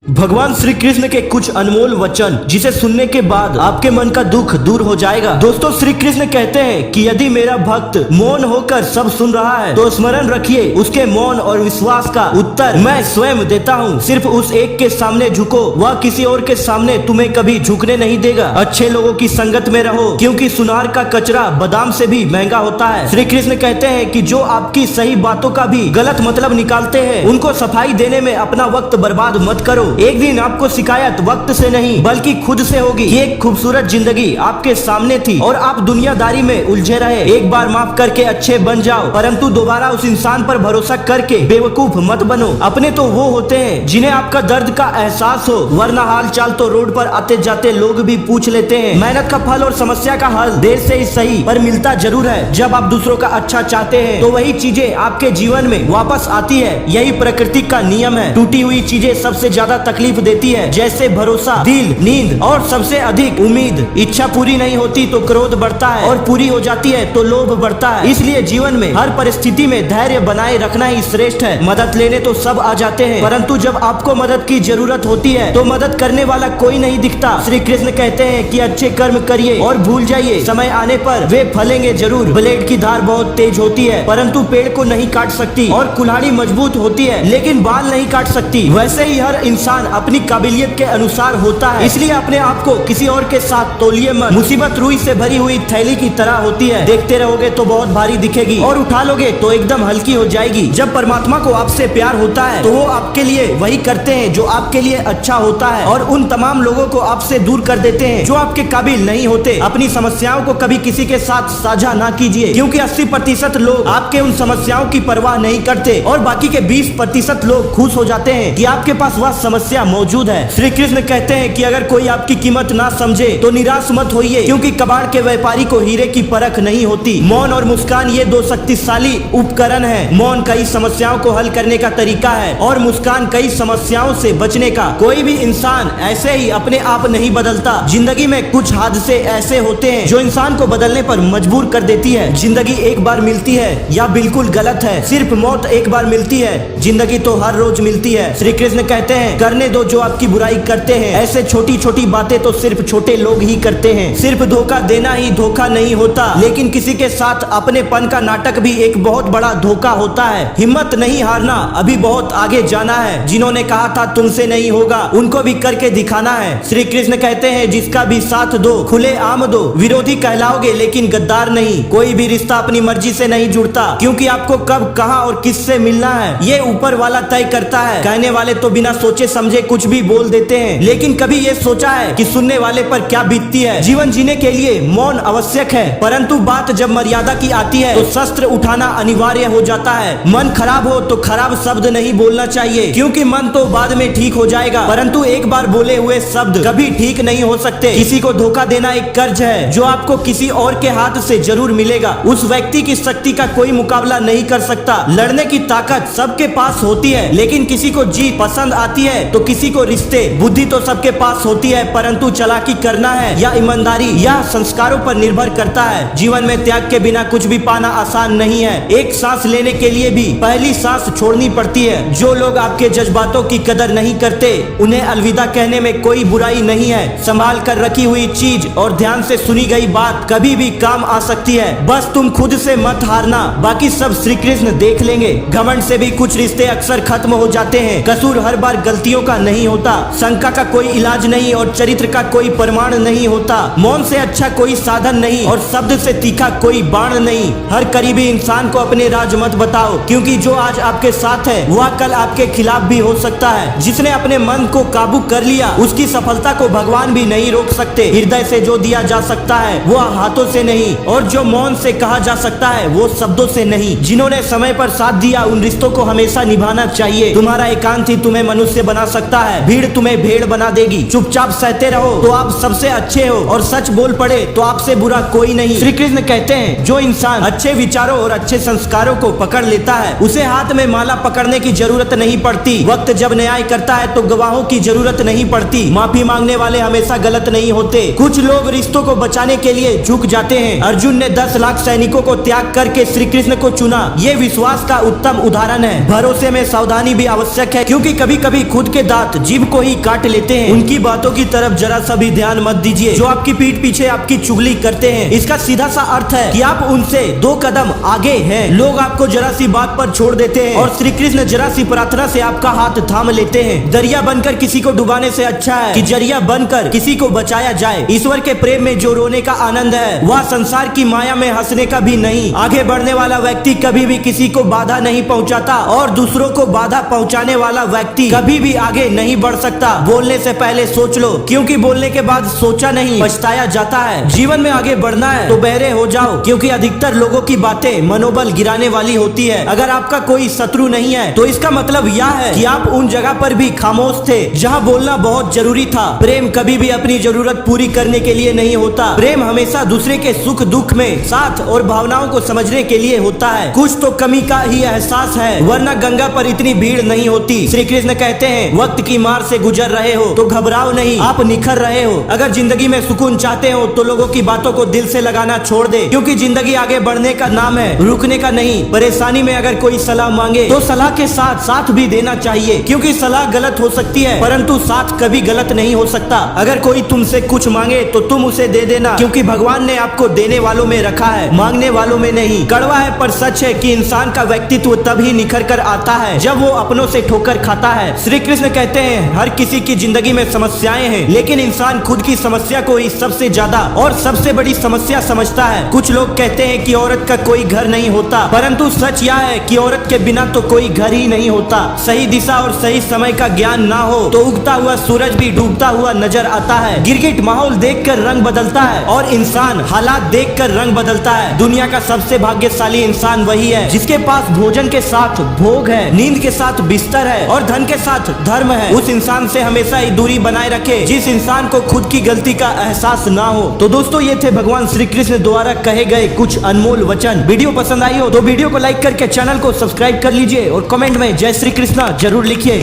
भगवान श्री कृष्ण के कुछ अनमोल वचन जिसे सुनने के बाद आपके मन का दुख दूर हो जाएगा। दोस्तों, श्री कृष्ण कहते हैं कि यदि मेरा भक्त मौन होकर सब सुन रहा है तो स्मरण रखिए उसके मौन और विश्वास का उत्तर मैं स्वयं देता हूँ। सिर्फ उस एक के सामने झुको, वह किसी और के सामने तुम्हें कभी झुकने नहीं देगा। अच्छे लोगों की संगत में रहो क्योंकि सुनार का कचरा बादाम से भी महंगा होता है। श्री कृष्ण कहते हैं कि जो आपकी सही बातों का भी गलत मतलब निकालते हैं उनको सफाई देने में अपना वक्त बर्बाद मत करो। एक दिन आपको शिकायत वक्त से नहीं बल्कि खुद से होगी। एक खूबसूरत जिंदगी आपके सामने थी और आप दुनियादारी में उलझे रहे। एक बार माफ करके अच्छे बन जाओ, परंतु दोबारा उस इंसान पर भरोसा करके बेवकूफ मत बनो। अपने तो वो होते हैं जिन्हें आपका दर्द का एहसास हो, वरना हाल चाल तो रोड पर आते जाते लोग भी पूछ लेते हैं। मेहनत का फल और समस्या का हल देर से ही सही पर मिलता जरूर है। जब आप दूसरों का अच्छा चाहते हैं तो वही चीजें आपके जीवन में वापस आती है। यही प्रकृति का नियम है। टूटी हुई चीजें सबसे ज्यादा तकलीफ देती है, जैसे भरोसा, दिल, नींद और सबसे अधिक उम्मीद। इच्छा पूरी नहीं होती तो क्रोध बढ़ता है और पूरी हो जाती है तो लोभ बढ़ता है। इसलिए जीवन में हर परिस्थिति में धैर्य बनाए रखना ही श्रेष्ठ है। मदद लेने तो सब आ जाते हैं, परंतु जब आपको मदद की जरूरत होती है तो मदद करने वाला कोई नहीं दिखता। श्री कृष्ण कहते हैं कि अच्छे कर्म करिए और भूल जाइए, समय आने पर वे फलेंगे जरूर। ब्लेड की धार बहुत तेज होती है परंतु पेड़ को नहीं काट सकती, और कुल्हाड़ी मजबूत होती है लेकिन बाल नहीं काट सकती। वैसे ही हर इंसान अपनी काबिलियत के अनुसार होता है, इसलिए अपने आप को किसी और के साथ तोलिए मत। मुसीबत रुई से भरी हुई थैली की तरह होती है, देखते रहोगे तो बहुत भारी दिखेगी और उठा लोगे तो एकदम हल्की हो जाएगी। जब परमात्मा को आपसे प्यार होता है तो वो आपके लिए वही करते हैं जो आपके लिए अच्छा होता है, और उन तमाम लोगों को आपसे दूर कर देते हैं जो आपके काबिल नहीं होते। अपनी समस्याओं को कभी किसी के साथ साझा ना कीजिए, क्योंकि 80% लोग आपके उन समस्याओं की परवाह नहीं करते और बाकी के 20% लोग खुश हो जाते हैं कि आपके पास वह समस्या मौजूद है। श्री कृष्ण कहते हैं कि अगर कोई आपकी कीमत ना समझे तो निराश मत होइए, क्योंकि कबाड़ के व्यापारी को हीरे की परख नहीं होती। मौन और मुस्कान ये दो शक्तिशाली उपकरण हैं। मौन कई समस्याओं को हल करने का तरीका है और मुस्कान कई समस्याओं से बचने का। कोई भी इंसान ऐसे ही अपने आप नहीं बदलता। जिंदगी में कुछ हादसे ऐसे होते हैं जो इंसान को बदलने पर मजबूर कर देती है। जिंदगी एक बार मिलती है या बिल्कुल गलत है, सिर्फ मौत एक बार मिलती है, जिंदगी तो हर रोज मिलती है। श्री कृष्ण कहते हैं करने दो जो आपकी बुराई करते हैं। ऐसे छोटी छोटी बातें तो सिर्फ छोटे लोग ही करते हैं। सिर्फ धोखा देना ही धोखा नहीं होता, लेकिन किसी के साथ अपनेपन का नाटक भी एक बहुत बड़ा धोखा होता है। हिम्मत नहीं हारना, अभी बहुत आगे जाना है। जिन्होंने कहा था तुमसे नहीं होगा उनको भी करके दिखाना है। श्री कृष्ण कहते हैं जिसका भी साथ दो खुले आम दो, विरोधी कहलाओगे लेकिन गद्दार नहीं। कोई भी रिश्ता अपनी मर्जी से नहीं जुड़ता, क्योंकि आपको कब, कहां और किससे मिलना है ये ऊपर वाला तय करता है। कहने वाले तो बिना सोचे समझे कुछ भी बोल देते हैं, लेकिन कभी ये सोचा है कि सुनने वाले पर क्या बीतती है। जीवन जीने के लिए मौन आवश्यक है, परंतु बात जब मर्यादा की आती है तो शस्त्र उठाना अनिवार्य हो जाता है। मन खराब हो तो खराब शब्द नहीं बोलना चाहिए, क्योंकि मन तो बाद में ठीक हो जाएगा, परंतु एक बार बोले हुए शब्द कभी ठीक नहीं हो सकते। किसी को धोखा देना एक कर्ज है जो आपको किसी और के हाथ से जरूर मिलेगा। उस व्यक्ति की शक्ति का कोई मुकाबला नहीं कर सकता। लड़ने की ताकत सबके पास होती है, लेकिन किसी को जीत पसंद आती है तो किसी को रिश्ते। बुद्धि तो सबके पास होती है, परंतु चालाकी करना है या ईमानदारी या संस्कारों पर निर्भर करता है। जीवन में त्याग के बिना कुछ भी पाना आसान नहीं है। एक सांस लेने के लिए भी पहली सांस छोड़नी पड़ती है। जो लोग आपके जज्बातों की कदर नहीं करते उन्हें अलविदा कहने में कोई बुराई नहीं है। संभाल कर रखी हुई चीज और ध्यान से सुनी गई बात कभी भी काम आ सकती है। बस तुम खुद से मत हारना, बाकी सब श्री कृष्ण देख लेंगे। घमंड से भी कुछ रिश्ते अक्सर खत्म हो जाते हैं। कसूर हर बार गलतियों का नहीं होता, शंका का कोई इलाज नहीं और चरित्र का कोई प्रमाण नहीं होता। मौन से अच्छा कोई साधन नहीं और शब्द से तीखा कोई बाण नहीं। हर करीबी इंसान को अपने राज मत बताओ, क्योंकि जो आज आपके साथ है वह कल आपके खिलाफ भी हो सकता है। जिसने अपने मन को काबू कर लिया उसकी सफलता को भगवान भी नहीं रोक सकते। हृदय से जो दिया जा सकता है वो हाथों से नहीं, और जो मौन से कहा जा सकता है वो शब्दों से नहीं। जिन्होंने समय पर साथ दिया उन रिश्तों को हमेशा निभाना चाहिए। तुम्हारा एकांत ही तुम्हें मनुष्य बना सकता है, भीड़ तुम्हें भेड़ बना देगी। चुपचाप सहते रहो तो आप सबसे अच्छे हो, और सच बोल पड़े तो आपसे बुरा कोई नहीं। श्री कृष्ण कहते हैं जो इंसान अच्छे विचारों और अच्छे संस्कारों को पकड़ लेता है उसे हाथ में माला पकड़ने की जरूरत नहीं पड़ती। वक्त जब न्याय करता है तो गवाहों की जरूरत नहीं पड़ती। माफी मांगने वाले हमेशा गलत नहीं होते। कुछ लोग रिश्तों को बचाने के लिए झुक जाते हैं। अर्जुन ने 10 लाख सैनिकों को त्याग करके श्री कृष्ण को चुना। ये विश्वास का उत्तम उदाहरण है। भरोसे में सावधानी भी आवश्यक है, क्योंकि कभी कभी खुद उनके दांत जीभ को ही काट लेते हैं। उनकी बातों की तरफ जरा सा भी ध्यान मत दीजिए जो आपकी पीठ पीछे आपकी चुगली करते हैं। इसका सीधा सा अर्थ है कि आप उनसे 2 कदम आगे हैं। लोग आपको जरा सी बात पर छोड़ देते हैं और श्री कृष्ण जरा सी प्रार्थना से आपका हाथ थाम लेते हैं। दरिया बनकर किसी को डुबाने से अच्छा है कि जरिया बनकर किसी को बचाया जाए। ईश्वर के प्रेम में जो रोने का आनंद है वह संसार की माया में हंसने का भी नहीं। आगे बढ़ने वाला व्यक्ति कभी भी किसी को बाधा नहीं पहुंचाता और दूसरों को बाधा पहुंचाने वाला व्यक्ति कभी भी आगे नहीं बढ़ सकता। बोलने से पहले सोच लो, क्योंकि बोलने के बाद सोचा नहीं पछताया जाता है। जीवन में आगे बढ़ना है तो बहरे हो जाओ, क्योंकि अधिकतर लोगों की बातें मनोबल गिराने वाली होती है। अगर आपका कोई शत्रु नहीं है तो इसका मतलब यह है कि आप उन जगह पर भी खामोश थे जहां बोलना बहुत जरूरी था। प्रेम कभी भी अपनी जरूरत पूरी करने के लिए नहीं होता। प्रेम हमेशा दूसरे के सुख दुख में साथ और भावनाओं को समझने के लिए होता है। कुछ तो कमी का ही एहसास है, वरना गंगा पर इतनी भीड़ नहीं होती। श्री कृष्ण कहते हैं वक्त की मार से गुजर रहे हो तो घबराओ नहीं, आप निखर रहे हो। अगर जिंदगी में सुकून चाहते हो तो लोगों की बातों को दिल से लगाना छोड़ दे, क्योंकि जिंदगी आगे बढ़ने का नाम है, रुकने का नहीं। परेशानी में अगर कोई सलाह मांगे तो सलाह के साथ साथ भी देना चाहिए, क्योंकि सलाह गलत हो सकती है परंतु साथ कभी गलत नहीं हो सकता। अगर कोई तुमसे कुछ मांगे तो तुम उसे दे देना, क्योंकि भगवान ने आपको देने वालों में रखा है, मांगने वालों में नहीं। कड़वा है पर सच है कि इंसान का व्यक्तित्व तभी निखर कर आता है जब वो अपनों से ठोकर खाता है। श्री कृष्ण कहते हैं हर किसी की जिंदगी में समस्याएं हैं, लेकिन इंसान खुद की समस्या को ही सबसे ज्यादा और सबसे बड़ी समस्या समझता है। कुछ लोग कहते हैं कि औरत का कोई घर नहीं होता, परंतु सच यह है कि औरत के बिना तो कोई घर ही नहीं होता। सही दिशा और सही समय का ज्ञान ना हो तो उगता हुआ सूरज भी डूबता हुआ नजर आता है। गिरगिट माहौल देखकर रंग बदलता है और इंसान हालात देखकर रंग बदलता है। दुनिया का सबसे भाग्यशाली इंसान वही है जिसके पास भोजन के साथ भोग है, नींद के साथ बिस्तर है और धन के साथ धर्म है। उस इंसान से हमेशा ही दूरी बनाए रखे जिस इंसान को खुद की गलती का एहसास ना हो। तो दोस्तों ये थे भगवान श्री कृष्ण द्वारा कहे गए कुछ अनमोल वचन। वीडियो पसंद आई हो तो वीडियो को लाइक करके चैनल को सब्सक्राइब कर लीजिए और कमेंट में जय श्री कृष्णा जरूर लिखिए।